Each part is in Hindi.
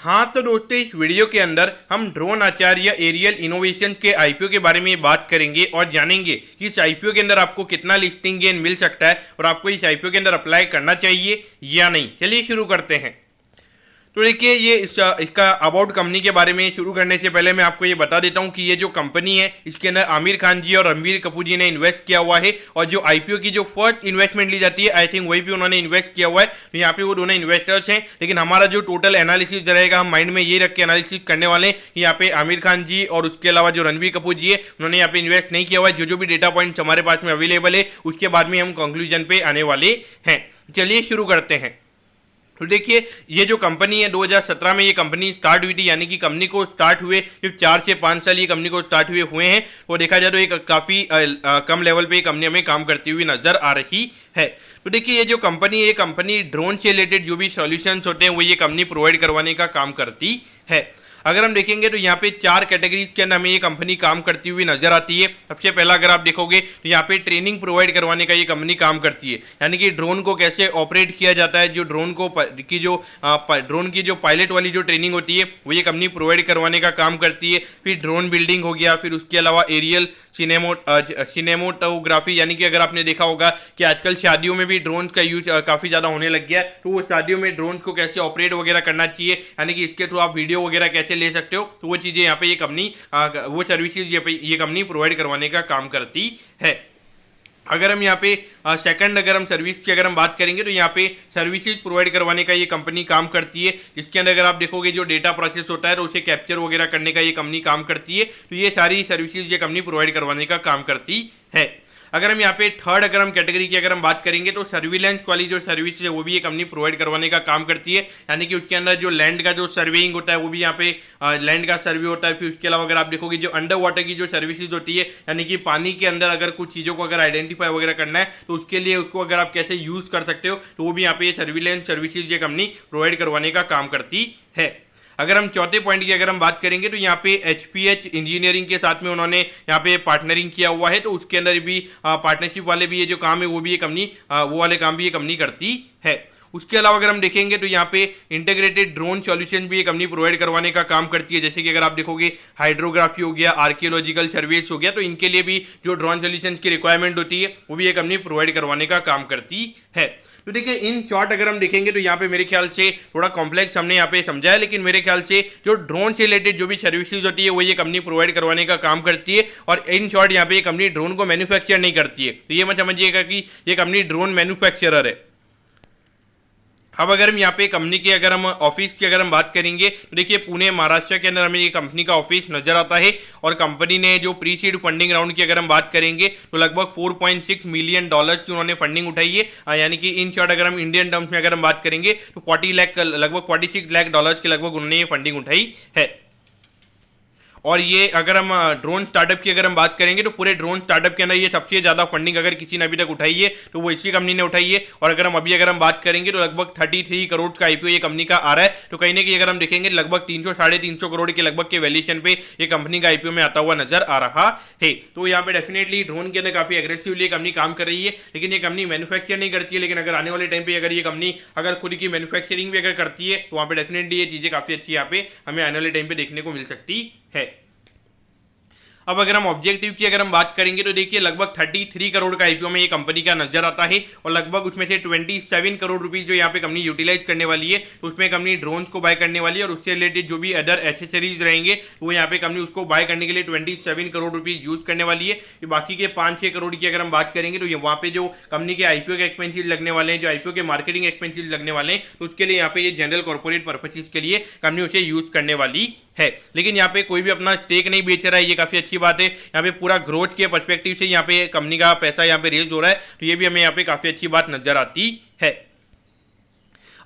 हाँ तो दोस्तों, इस वीडियो के अंदर हम ड्रोन आचार्य एरियल इनोवेशन के आईपीओ के बारे में बात करेंगे और जानेंगे कि इस आईपीओ के अंदर आपको कितना लिस्टिंग गेन मिल सकता है और आपको इस आईपीओ के अंदर अप्लाई करना चाहिए या नहीं। चलिए शुरू करते हैं। तो देखिए, ये इसका अबाउट कंपनी के बारे में शुरू करने से पहले मैं आपको ये बता देता हूँ कि ये जो कंपनी है इसके अंदर आमिर खान जी और रणबीर कपूर जी ने इन्वेस्ट किया हुआ है और जो आईपीओ की जो फर्स्ट इन्वेस्टमेंट ली जाती है आई थिंक वही भी उन्होंने इन्वेस्ट किया हुआ है। तो यहाँ पे वो दोनों इन्वेस्टर्स हैं, लेकिन हमारा जो टोटल एनालिसिस रहेगा हम माइंड में ये रख के एनालिसिस करने वाले हैं कि यहाँ पे आमिर खान जी और उसके अलावा जो रणबीर कपूर जी है उन्होंने यहाँ पे इन्वेस्ट नहीं किया हुआ है। जो भी डेटा पॉइंट्स हमारे पास में अवेलेबल है उसके बाद में हम कंक्लूजन पे आने वाले हैं। चलिए शुरू करते हैं। तो देखिए, ये जो कंपनी है 2017 में ये कंपनी स्टार्ट हुई थी, यानी कि कंपनी को स्टार्ट हुए सिर्फ 4 से 5 साल ये कंपनी को स्टार्ट हुए हैं। और देखा जाए तो एक काफ़ी कम लेवल पे ये कंपनी हमें काम करती हुई नजर आ रही है। तो देखिए, ये जो कंपनी है ये कंपनी ड्रोन से रिलेटेड जो भी सॉल्यूशंस होते हैं वो ये कंपनी प्रोवाइड करवाने का काम करती है। अगर हम देखेंगे तो यहाँ पे 4 कैटेगरीज के अंदर हमें ये कंपनी काम करती हुई नजर आती है। सबसे पहला अगर आप देखोगे तो यहाँ पे ट्रेनिंग प्रोवाइड करवाने का ये कंपनी काम करती है, यानी कि ड्रोन को कैसे ऑपरेट किया जाता है, जो ड्रोन की जो पायलट वाली जो ट्रेनिंग होती है वो ये कंपनी प्रोवाइड करवाने का काम करती है। फिर ड्रोन बिल्डिंग हो गया, फिर उसके अलावा एरियल सिनेमोटोग्राफी, यानी कि अगर आपने देखा होगा कि आजकल शादियों में भी ड्रोन का यूज काफ़ी ज़्यादा होने लग गया है, तो वो शादियों में ड्रोन को कैसे ऑपरेट वगैरह करना चाहिए, यानी कि इसके थ्रू आप वीडियो वगैरह कैसे ले सकते हो, तो वो चीज़ें यहाँ पे ये कंपनी वो सर्विसेज ये कंपनी प्रोवाइड करवाने का काम करती है। अगर हम यहाँ पे सेकंड अगर हम सर्विस की अगर हम बात करेंगे तो यहाँ पे सर्विसेज प्रोवाइड करवाने का ये कंपनी काम करती है, जिसके अंदर अगर आप देखोगे जो डेटा प्रोसेस होता है तो उसे कैप्चर वगैरह करने का ये कंपनी काम करती है। तो ये सारी सर्विसेज ये कंपनी प्रोवाइड करवाने का काम करती है। अगर हम यहाँ पे थर्ड अगर हम कैटेगरी की अगर हम बात करेंगे तो सर्विलेंस वाली जो सर्विस है वो भी ये कंपनी प्रोवाइड करवाने का काम करती है, यानी कि उसके अंदर जो लैंड का जो सर्वेइंग होता है वो भी यहाँ पे लैंड का सर्वे होता है। फिर उसके अलावा अगर आप देखोगे जो अंडर वाटर की जो सर्विसेज होती है, यानी कि पानी के अंदर अगर कुछ चीज़ों को अगर आइडेंटिफाई वगैरह करना है तो उसके लिए उसको अगर आप कैसे यूज़ कर सकते हो तो वो भी यहाँ पे सर्विलेंस सर्विसेज ये कंपनी प्रोवाइड करवाने का काम करती है। अगर हम चौथे पॉइंट की अगर हम बात करेंगे तो यहाँ पे HPH इंजीनियरिंग के साथ में उन्होंने यहाँ पे पार्टनरिंग किया हुआ है, तो उसके अंदर भी पार्टनरशिप वाले भी ये जो काम है वो भी ये कंपनी वो वाले काम भी ये कंपनी करती है। उसके अलावा अगर हम देखेंगे तो यहाँ पे इंटीग्रेटेड ड्रोन सॉल्यूशन भी ये कंपनी प्रोवाइड करवाने का काम करती है, जैसे कि अगर आप देखोगे हाइड्रोग्राफी हो गया, आर्कियोलॉजिकल सर्वेस हो गया, तो इनके लिए भी जो ड्रोन सॉल्यूशन की रिक्वायरमेंट होती है वो भी ये कंपनी प्रोवाइड करवाने का काम करती है। तो देखिए, इन शॉर्ट अगर हम देखेंगे तो यहाँ पे मेरे ख्याल से थोड़ा कॉम्प्लेक्स हमने यहाँ पे समझा है, लेकिन मेरे ख्याल से जो ड्रोन से रिलेटेड जो भी सर्विसेज होती है वो ये कंपनी प्रोवाइड करवाने का काम करती है। और इन शॉर्ट यहाँ पे ये कंपनी ड्रोन को मैन्युफैक्चर नहीं करती है, तो ये मत समझिएगा कि ये कंपनी ड्रोन मैन्युफैक्चरर है। अब अगर हम यहाँ पे कंपनी की अगर हम ऑफिस की अगर हम बात करेंगे तो देखिए, पुणे महाराष्ट्र के अंदर हमें ये कंपनी का ऑफिस नजर आता है। और कंपनी ने जो प्री सीड फंडिंग राउंड की अगर हम बात करेंगे तो लगभग $4.6 मिलियन की उन्होंने फंडिंग उठाई है, यानी कि इन शॉर्ट अगर हम इंडियन टर्म्स में अगर हम बात करेंगे तो 40 लाख लगभग $46 लाख के लगभग उन्होंने ये फंडिंग उठाई है। और ये अगर हम ड्रोन स्टार्टअप की अगर हम बात करेंगे तो पूरे ड्रोन स्टार्टअप के अंदर ये सबसे ज़्यादा फंडिंग अगर किसी ने अभी तक उठाई है तो वो इसी कंपनी ने उठाई है। और अगर हम अगर हम बात करेंगे तो लगभग 33 करोड़ का आईपीओ ये कंपनी का आ रहा है। तो कहीं ना कहीं अगर हम देखेंगे लगभग 300-350 करोड़ के लगभग के वैल्यूएशन पे ये कंपनी का आईपीओ में आता हुआ नजर आ रहा है। तो यहाँ पे डेफिनेटली ड्रोन के अंदर काफ़ी एग्रेसिवली कंपनी काम कर रही है, लेकिन ये कंपनी मैन्युफैक्चर नहीं करती है। लेकिन अगर आने वाले टाइम पे अगर ये कंपनी अगर खुद की मैन्युफैक्चरिंग भी अगर करती है तो वहाँ पे डेफिनेटली ये चीज़ें काफ़ी अच्छी यहाँ पे हमें आने वाले टाइम पे देखने को मिल सकती है। अब अगर हम ऑब्जेक्टिव की अगर हम बात करेंगे तो देखिए, लगभग 33 करोड़ का आईपीओ में ये कंपनी का नजर आता है। और लगभग उसमें से 27 करोड़ रुपीज जो यहाँ पे कंपनी यूटिलाइज करने वाली है, तो उसमें कंपनी ड्रोन्स को बाय करने वाली है। और उससे रिलेटेड जो भी अदर एसेसरीज रहेंगे वो यहाँ पे कंपनी उसको बाय करने के लिए 27 करोड़ रुपीज यूज करने वाली है। बाकी के 5-6 करोड़ की अगर हम बात करेंगे तो वहाँ पे जो कंपनी के आईपीओ के एक्सपेंसिस लगने वाले हैं, जो आईपीओ के मार्केटिंग एक्सपेंसिस लगने वाले हैं, तो उसके लिए यहाँ पे ये जनरल कॉर्पोरेट पर्पसेज के लिए कंपनी उसे यूज करने वाली है। लेकिन यहाँ पे कोई भी अपना स्टेक नहीं बेच रहा है, ये काफ़ी अच्छी बात है। यहाँ पे पूरा ग्रोथ के पर्सपेक्टिव से यहाँ पे कंपनी का पैसा यहाँ पे रेज हो रहा है, तो ये भी हमें यहाँ पे काफ़ी अच्छी बात नजर आती है।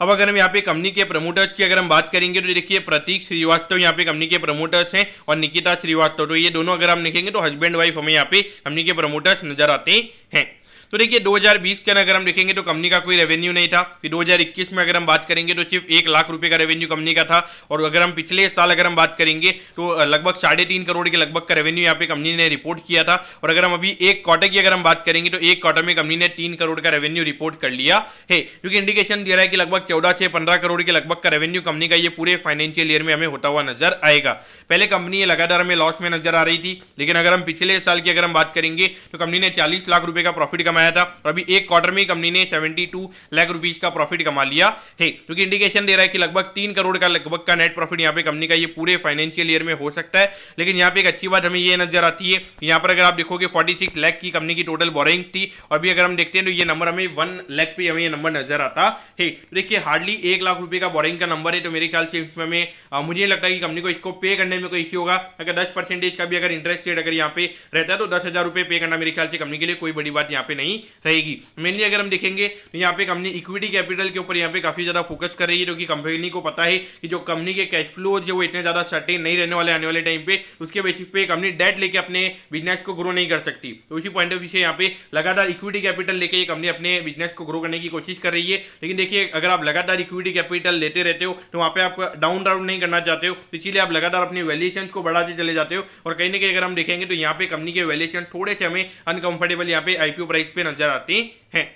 अब अगर हम यहाँ पे कंपनी के प्रमोटर्स की अगर हम बात करेंगे तो देखिए, प्रतीक श्रीवास्तव यहाँ पे कंपनी के प्रमोटर्स हैं और निकिता श्रीवास्तव, तो ये दोनों अगर हम देखेंगे तो हस्बैंड वाइफ हमें यहाँ पे कंपनी के प्रमोटर्स नजर आते हैं। तो देखिए 2020 के अगर हम देखेंगे तो कंपनी का कोई रेवेन्यू नहीं था। फिर 2021 में अगर हम बात करेंगे तो सिर्फ 1 लाख रुपए का रेवेन्यू कंपनी का था। और अगर हम पिछले साल अगर हम बात करेंगे तो लगभग 3.5 करोड़ के लगभग का रेवेन्यू यहाँ पे कंपनी ने रिपोर्ट किया था। और अगर हम अभी एक क्वार्टर की अगर हम बात करेंगे तो एक क्वार्टर में कंपनी ने 3 करोड़ का रेवेन्यू रिपोर्ट कर लिया है, जो कि इंडिकेशन दे रहा है कि लगभग 14 से 15 करोड़ के लगभग का रेवेन्यू कंपनी का ये पूरे फाइनेंशियल ईयर में हमें होता हुआ नजर आएगा। पहले कंपनी ये लगातार हमें लॉस में नजर आ रही थी, लेकिन अगर हम पिछले साल की अगर हम बात करेंगे तो कंपनी ने 40 लाख रुपए का प्रॉफिट कमाया था। और अभी एक क्वार्टर में कंपनी ने 72 लाख रुपीज का प्रॉफिट कमा लिया है, जो कि इंडिकेशन दे रहा है कि लगभग 3 करोड़ का लगभग का नेट प्रॉफिट यहाँ पे कंपनी का ये पूरे फाइनेंशियल ईयर में हो सकता है। लेकिन यहाँ पे एक अच्छी बात हमें ये नजर आती है, यहाँ पर अगर आप देखोगे 46 लाख की कंपनी की टोटल बोरिंग थी। और भी अगर हम देखते हैं तो ये नंबर हमें 1 लाख पे हमें ये नंबर नजर आता है। देखिए हार्डली 1 लाख रुपए का बोरिंग का नंबर है, तो मेरे ख्याल से इसमें मुझे लगता है कि कंपनी को इसको पे करने में कोई इश्यू होगा। अगर 10% का भी अगर इंटरेस्ट रेट अगर यहाँ पे रहता है तो 10,000 रुपए पे करना मेरे ख्याल से कंपनी के लिए कोई बड़ी बात यहाँ पे नहीं रहेगी। मेनली अगर हम देखेंगे तो यहाँ पे कंपनी इक्विटी कैपिटल के ऊपर यहाँ पे काफी ज्यादा फोकस कर रही है, क्योंकि कंपनी को पता है कि जो कंपनी के कैश फ्लो जो वो इतने ज्यादा सर्टेन नहीं रहने वाले आने वाले टाइम पे, उसके बेसिस पे कंपनी डेट लेके अपने बिजनेस को ग्रो नहीं कर सकती। तो इसी पॉइंट ऑफ व्यू से यहाँ पे लगातार इक्विटी कैपिटल लेके ये कंपनी अपने बिजनेस को ग्रो करने की कोशिश कर रही है। लेकिन देखिए अगर आप लगातार इक्विटी कैपिटल लेते रहते हो तो वहाँ पे आप डाउन नहीं करना चाहते हो, तो इसीलिए आप लगातार अपनी वैल्यूएशन को बढ़ाते चले जाते हो। और कहीं ना कहीं अगर हम देखेंगे तो यहाँ पे कंपनी के वैल्यूएशन थोड़े से हमें अनकंफर्टेबल यहाँ पे आईपीओ प्राइस पे नजर आते हैं।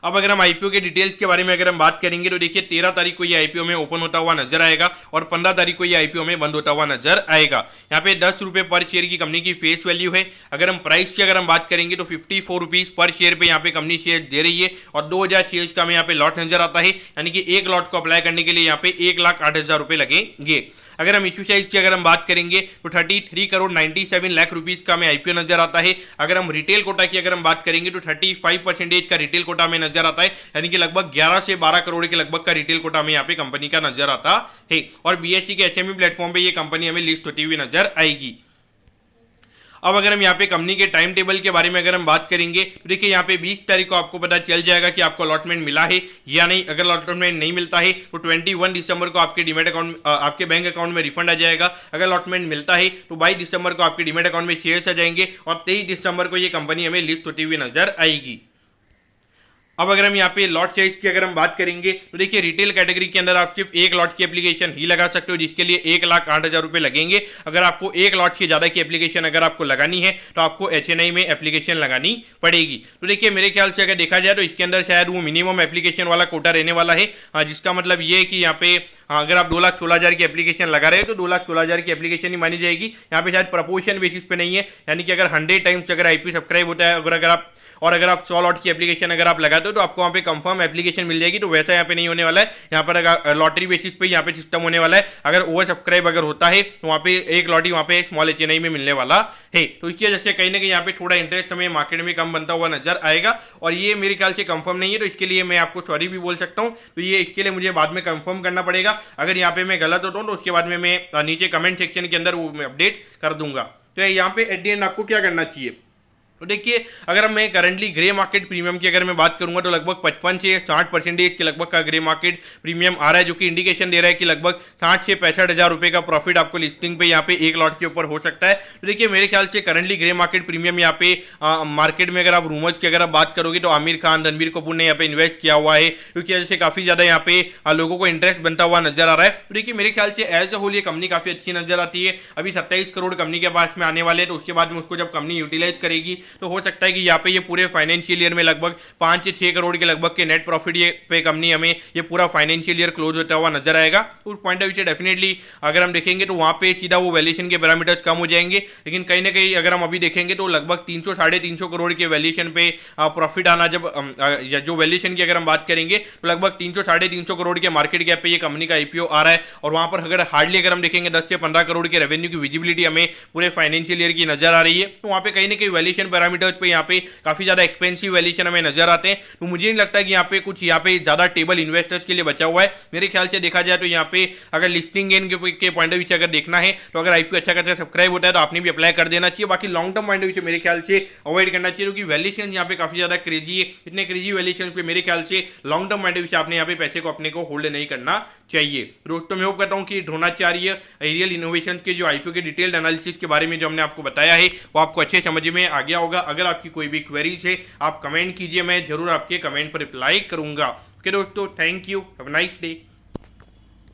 अब अगर हम आईपीओ के डिटेल्स के बारे में अगर हम बात करेंगे तो देखिए 13 तारीख को ये आईपीओ में ओपन होता हुआ नजर आएगा और 15 तारीख को ये आईपीओ में बंद होता हुआ नजर आएगा। यहाँ पे 10 रुपए पर शेयर की कंपनी की फेस वैल्यू है। अगर हम प्राइस की अगर हम बात करेंगे तो 54 रुपीज पर शेयर पे यहाँ पे कंपनी शेयर दे रही है और 2000 शेयर्स का हमें यहाँ पे लॉट नजर आता है, यानी कि एक लॉट को अप्लाई करने के लिए यहाँ पे 1,08,000 रुपए लगेंगे। अगर हम इश्यू साइज की अगर हम बात करेंगे तो 33 करोड़ 97 लाख रुपीज का हमें आईपीओ नजर आता है। अगर हम रिटेल कोटा की अगर हम बात करेंगे तो 35% का रिटेल कोटा में नजर आता है, यानी कि लगभग 11 से 12 करोड़ के लगभग का रिटेल कोटा में यहाँ पे कंपनी का नजर आता है। और बीएसई के एसएमई प्लेटफॉर्म पे ये कंपनी हमें लिस्ट होती हुई नजर आएगी। अब अगर हम यहाँ पे कंपनी के टाइम टेबल के बारे में अगर हम बात करेंगे तो देखिए यहाँ पे 20 तारीख को आपको पता चल जाएगा कि आपको अलॉटमेंट मिला है या नहीं। अगर अलॉटमेंट नहीं मिलता है तो 21 दिसंबर को आपके डीमैट अकाउंट आपके बैंक अकाउंट में रिफंड आ जाएगा। अगर अलॉटमेंट मिलता है तो 22 दिसंबर को आपके डीमैट अकाउंट में शेयर्स आ जाएंगे और 23 दिसंबर को ये कंपनी हमें लिस्ट होती हुई नजर आएगी। अब अगर हम यहाँ पे लॉट साइज की अगर हम बात करेंगे तो देखिए रिटेल कैटेगरी के अंदर आप सिर्फ एक लॉट की एप्लीकेशन ही लगा सकते हो, जिसके लिए 1,08,000 रुपए लगेंगे। अगर आपको एक लॉट से ज्यादा की एप्लीकेशन अगर आपको लगानी है तो आपको HNI में एप्लीकेशन लगानी पड़ेगी। तो देखिए मेरे ख्याल से अगर देखा जाए तो इसके अंदर शायद वो मिनिमम एप्लीकेशन वाला कोटा रहने वाला है, जिसका मतलब ये है कि यहाँ पे अगर आप 2,16,000 की एप्लीकेशन लगा रहे हो तो 2,16,000 की एप्लीकेशन ही मानी जाएगी। यहाँ पे शायद प्रपोर्शन बेसिस पे नहीं है, यानी कि अगर 100 टाइम्स अगर आईपी सब्सक्राइब होता है अगर आप 100 लॉट की एप्लीकेशन अगर आप लगाते हो तो आपको वहाँ पे कंफर्म एप्लीकेशन मिल जाएगी। तो वैसा यहाँ पे नहीं होने वाला है, यहाँ पर लॉटरी बेसिस पे यहाँ पे सिस्टम होने वाला है। अगर ओवर सब्सक्राइब अगर होता है तो वहाँ पे एक लॉटरी वहाँ पे स्मॉल HNI में मिलने वाला है। तो इसकी वजह से कहीं ना कहीं यहाँ पे थोड़ा इंटरेस्ट हमें मार्केट में कम बनता हुआ नजर आएगा और ये मेरे ख्याल से कंफर्म नहीं है। तो इसके लिए मैं आपको सॉरी भी बोल सकता हूँ, तो ये इसके लिए मुझे बाद में कंफर्म करना पड़ेगा। अगर यहाँ पे मैं गलत होता हूँ तो उसके बाद में मैं नीचे कमेंट सेक्शन के अंदर वो मैं अपडेट कर दूंगा। तो यहाँ पे एट द एंड आपको क्या करना चाहिए, तो देखिए अगर मैं करंटली ग्रे मार्केट प्रीमियम की अगर मैं बात करूंगा तो लगभग 55 से 60% के लगभग का ग्रे मार्केट प्रीमियम आ रहा है, जो कि इंडिकेशन दे रहा है कि लगभग 60 से 65,000 रुपए का प्रॉफिट आपको लिस्टिंग पे यहाँ पे एक लॉट के ऊपर हो सकता है। तो देखिए मेरे ख्याल से करंटली ग्रे मार्केट प्रीमियम यहाँ पे मार्केट में अगर आप रूमर्स की अगर आप बात करोगे तो आमिर खान, रणबीर कपूर ने यहाँ पे इन्वेस्ट किया हुआ है, क्योंकि वजह से काफी ज्यादा यहाँ पे लोगों को इंटरेस्ट बनता हुआ नजर आ रहा है। तो देखिए मेरे ख्याल से एज अ होल ये कंपनी काफी अच्छी नजर आती है। अभी 27 करोड़ कंपनी के पास में आने वाले हैं, तो उसके बाद में उसको जब कंपनी यूटिलाइज करेगी तो हो सकता है कि यहाँ पे ये पूरे फाइनेंशियल ईयर में लगभग 5 से 6 करोड़ के लगभग के नेट प्रॉफिट ये पे कंपनी हमें ये पूरा फाइनेंशियल ईयर क्लोज होता हुआ नजर आएगा। उस पॉइंट ऑफ व्यू से डेफिनेटली अगर हम देखेंगे तो वहाँ पे सीधा वो वैल्यूएशन के पैरामीटर्स कम हो जाएंगे। लेकिन कहीं ना कहीं अगर हम अभी देखेंगे तो लगभग 300 साढ़े 300 करोड़ के वैल्यूएशन पे प्रॉफिट आना, जब जो वैल्यूएशन की अगर हम बात करेंगे तो लगभग 300 साढ़े 300 करोड़ के मार्केट कैप पे ये कंपनी का आईपीओ आ रहा है। और वहाँ पर अगर हार्डली अगर हम देखेंगे 10 से 15 करोड़ के रेवेन्यू की विजिबिलिटी हमें पूरे फाइनेंशियल ईयर की नजर आ रही है। तो वहाँ पे कहीं ना कहीं वैल्यूएशन पैरामीटर्स पे यहाँ पे काफी ज्यादा एक्सपेंसिव वैल्यूएशन हमें नजर आते हैं। तो मुझे नहीं लगता कि यहाँ पे कुछ यहाँ पे ज्यादा टेबल इन्वेस्टर्स के लिए बचा हुआ है। मेरे ख्याल से देखा जाए तो यहाँ पे अगर लिस्टिंग गेन के पॉइंट ऑफ व्यू से अगर देखना है तो अगर आईपीओ अच्छा खासा सब्सक्राइब होता है तो आपने भी अप्लाई कर देना चाहिए। बाकी long term point of view से मेरे ख्याल से अवॉइड करना चाहिए, क्योंकि वैल्यूएशन यहाँ पे काफी ज्यादा क्रेजी है। इतने क्रेजी वैल्यूएशन पे मेरे ख्याल से long term point of view से आपने यहाँ पे पैसे को अपने को होल्ड नहीं करना चाहिए। दोस्तों मैं होप करता हूँ कि ड्रोनाचार्य एरियल इनोवेशन के जो आईपीओ के डिटेल्ड एनालिसिस के बारे में जो हमने आपको बताया है वो आपको अच्छे समझ में आ गया होगा। होगा। अगर आपकी कोई भी क्वेरीज है आप कमेंट कीजिए, मैं जरूर आपके कमेंट पर रिप्लाई करूंगा। ओके दोस्तों, thank you, have a nice day.